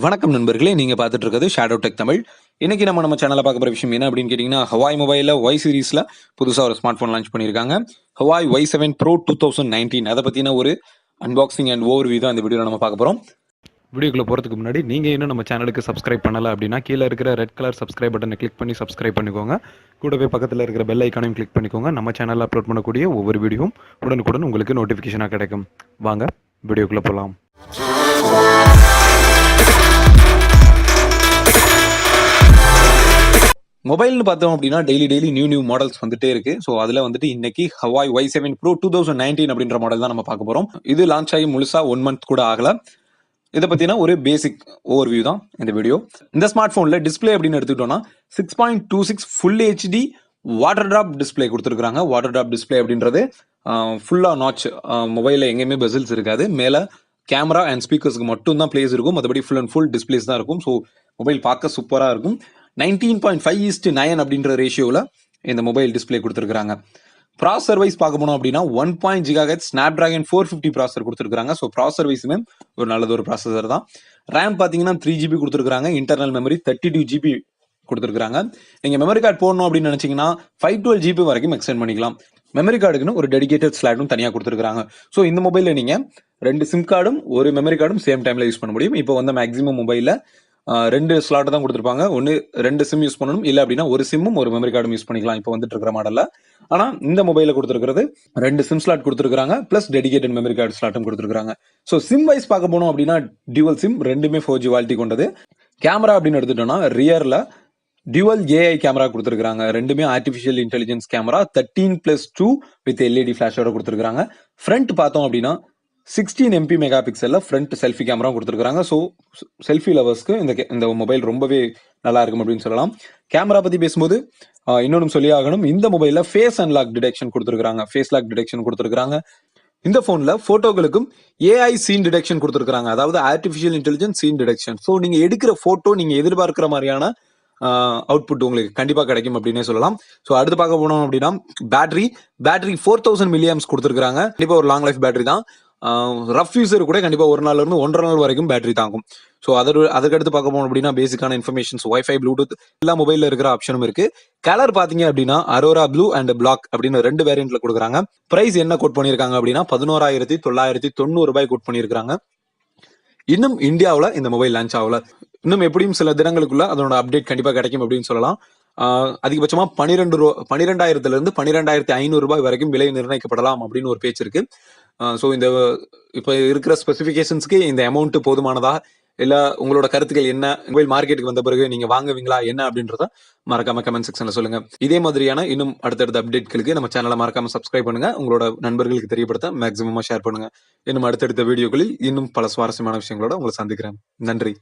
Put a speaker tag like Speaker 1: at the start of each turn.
Speaker 1: வணக்கம் நண்பர்களே, நீங்க பார்த்துட்டு இருக்கிறது ஷேடோ டெக் தமிழ். இன்னைக்கு நம்ம சேனல்ல பார்க்க போற விஷயம் என்ன அப்படின்னு கேட்டீங்கன்னா, ஹவாய் மொபைல்ல Y சீரிஸ்ல புதுசா ஒரு ஸ்மார்ட் போன் லான்ச் பண்ணியிருக்காங்க. Hawaii Y7 Pro 2019. அதை பத்தின ஒரு அன்பாக்சிங் அண்ட் ஓவர்வியூ தான் இந்த வீடியோல நம்ம பார்க்க போறோம். வீடியோக்குள்ள போறதுக்கு முன்னாடி நீங்க இன்னும் நம்ம சேனலுக்கு சப்ஸ்கிரைப் பண்ணல அப்படின்னா கீழே இருக்கிற ரெட் கலர் சப்ஸ்கிரைப் பட்டனை கிளிக் பண்ணி சப்ஸ்கிரைப் பண்ணிக்கோங்க. கூடவே பக்கத்தில் இருக்கிற பெல் ஐக்கானையும் கிளிக் பண்ணிக்கோங்க. நம்ம சேனல்ல அப்லோட் பண்ணக்கூடிய ஒவ்வொரு வீடியோவும் உடனுக்குடன் உங்களுக்கு நோட்டிஃபிகேஷனாக கிடைக்கும். வாங்க வீடியோக்குள்ள போகலாம். மொபைல்னு பார்த்தோம் அப்படின்னா டெய்லி நியூ மாடல்ஸ் வந்துட்டே இருக்கு. ஸோ அதில் வந்துட்டு இன்னைக்கு ஹவாய் Y7 Pro 2019 அப்படின்ற மாடல் தான் நம்ம பார்க்க போறோம். இது லான்ச் ஆகி முழுசா 1 மந்த் கூட ஆகல. இதை பத்தின ஒரு பேசிக் ஓவர்வியூ தான் இந்த வீடியோ. இந்த ஸ்மார்ட் போன்ல டிஸ்பிளே அப்படின்னு எடுத்துக்கிட்டோம்னா 6.26 full HD water drop display கொடுத்துருக்காங்க. வாட்டர் டிராப் டிஸ்பிளே அப்படின்றது ஃபுல்லா நாச், மொபைல்ல எங்கேயுமே பெசில்ஸ் இருக்காது. மேல கேமரா அண்ட் ஸ்பீக்கர்ஸ்க்கு மட்டும் தான் பிளேஸ் இருக்கும். மற்றபடி ஃபுல் அண்ட் ஃபுல் டிஸ்பிளேஸ் தான் இருக்கும். ஸோ மொபைல் பார்க்க சூப்பரா இருக்கும். 19.5:9 அப்படின்ற ரேஷியோவில் இந்த மொபைல் டிஸ்பிளே கொடுத்துருக்காங்க. ப்ராசர் வைஸ் பார்க்க போனோம் அப்படின்னா 1.0 GHz Snapdragon 450 ப்ராசர் கொடுத்துருக்காங்க. ஸோ ப்ராசர் வைஸுமே ஒரு நல்லது ஒரு ப்ராசஸர் தான். ரேம் பார்த்தீங்கன்னா 3GB கொடுத்துருக்காங்க. இன்டர்னல் மெமரி 32GB கொடுத்துருக்காங்க. நீங்கள் மெமரி கார்டு போடணும் அப்படின்னு நினைச்சீங்கன்னா 512GB வரைக்கும் எக்ஸ்டெண்ட் பண்ணிக்கலாம். மெமரி கார்டுக்குன்னு ஒரு டெடிகேட்டட் ஸ்லாட்டும் தனியாக கொடுத்துருக்காங்க. ஸோ இந்த மொபைலில் நீங்கள் 2 சிம் கார்டும் ஒரு மெமரி கார்டும் சேம் டைமில் யூஸ் பண்ண முடியும். இப்போ வந்து மேக்ஸிமம் மொபைலில் 2 ஸ்லாட் தான் கொடுத்துருப்பாங்க. ஒன்று 2 சிம் யூஸ் பண்ணணும், இல்லை அப்படின்னா ஒரு சிம்மும் ஒரு மெமரி கார்டும் யூஸ் பண்ணிக்கலாம் இப்போ வந்துட்டு இருக்கிற மாடலில். ஆனால் இந்த மொபைலில் கொடுத்துருக்கிறது 2 சிம் ஸ்லாட் கொடுத்துருக்காங்க, பிளஸ் டெடிகேட்டட் மெமரி கார்டு ஸ்லாட்டும் கொடுத்துருக்காங்க. ஸோ சிம் வைஸ் பார்க்க போனோம் அப்படின்னா டியூவல் சிம், ரெண்டுமே 4G குவாலிட்டி கொண்டது. கேமரா அப்படின்னு எடுத்துட்டோம்னா ரியரில் டியூவல் AI கேமரா கொடுத்துருக்காங்க. ரெண்டுமே artificial intelligence camera 13+2 with LED ஃபிளாஷோட கொடுத்துருக்காங்க. ஃப்ரண்ட் பார்த்தோம் அப்படின்னா 16 MP மெகா பிக்சல்ல ஃப்ரண்ட் செல்ஃபி கேமரா கொடுத்துருக்காங்க. ஸோ செல்ஃபி லவர்ஸ்க்கு இந்த மொபைல் ரொம்பவே நல்லா இருக்கும் அப்படின்னு சொல்லலாம். கேமரா பத்தி பேசும்போது இன்னொன்று சொல்லி ஆகணும், இந்த மொபைல்ல ஃபேஸ் அன்லாக் டிடெக்ஷன் கொடுத்துருக்காங்க. ஃபேஸ் லாக் டிடெக்ஷன் கொடுத்துருக்காங்க. இந்த போன்ல போட்டோகளுக்கும் AI சீன் டிடெக்ஷன் கொடுத்துருக்காங்க. அதாவது artificial intelligence scene detection. So நீங்க எடுக்கிற போட்டோ நீங்க எதிர்பார்க்கிற மாதிரியான அவுட்புட் உங்களுக்கு கண்டிப்பா கிடைக்கும் அப்படின்னே சொல்லலாம். ஸோ அடுத்து பார்க்க போனோம் அப்படின்னா பேட்டரி 4000 mAh கொடுத்துருக்காங்க. கண்டிப்பா ஒரு லாங் லைஃப் பேட்டரி தான். ரஃப் யூசர் கூட கண்டிப்பா 1 நாள்ல இருந்து 1.5 நாள் வரைக்கும் பேட்டரி தாங்கும். ஸோ அதுக்கடுத்து பார்க்க போனோம் அப்படின்னா பேசிக்கான இன்ஃபர்மேஷன்ஸ், வைஃபை, ப்ளூடூத் எல்லா மொபைல்ல இருக்கிற ஆப்ஷனும் இருக்கு. கலர் பாத்தீங்க அப்படின்னா அரோரா ப்ளூ அண்ட் பிளாக் அப்படின்னு 2 வேரியன்ட்ல கொடுக்குறாங்க. பிரைஸ் என்ன கோட் பண்ணிருக்காங்க அப்படின்னா 11,990 ரூபாய் கோட் பண்ணிருக்காங்க. இன்னும் இந்தியாவில் இந்த மொபைல் லான்ச் ஆகல. இன்னும் எப்படியும் சில தினங்களுக்குள்ள அதனோட அப்டேட் கண்டிப்பா கிடைக்கும் அப்படின்னு சொல்லலாம். அதிகபட்சமா 12,000 இருந்து 12,500 ரூபாய் வரைக்கும் விலை நிர்ணயிக்கப்படலாம் அப்படின்னு ஒரு பேச்சு இருக்கு. ஸோ இந்த இப்போ இருக்கிற ஸ்பெசிஃபிகேஷன்ஸ்க்கு இந்த அமௌண்ட் போதுமானதா, இல்ல உங்களோட கருத்துக்கள் என்ன? மொபைல் மார்க்கெட்டுக்கு வந்த பிறகு நீங்க வாங்குவீங்களா என்ன அப்படின்றத மறக்காம கமெண்ட் செக்ஷன்ல சொல்லுங்க. இதே மாதிரியான இன்னும் அடுத்தடுத்த அப்டேட்களுக்கு நம்ம சேனலை மறக்காம சப்ஸ்கிரைப் பண்ணுங்க. உங்களோட நண்பர்களுக்கு தெரியப்படுத்த மேக்ஸிமமா ஷேர் பண்ணுங்க. இன்னும் அடுத்தடுத்த வீடியோக்களில் இன்னும் பல சுவாரஸ்யமான விஷயங்களோட உங்களை சந்திக்கிறேன். நன்றி.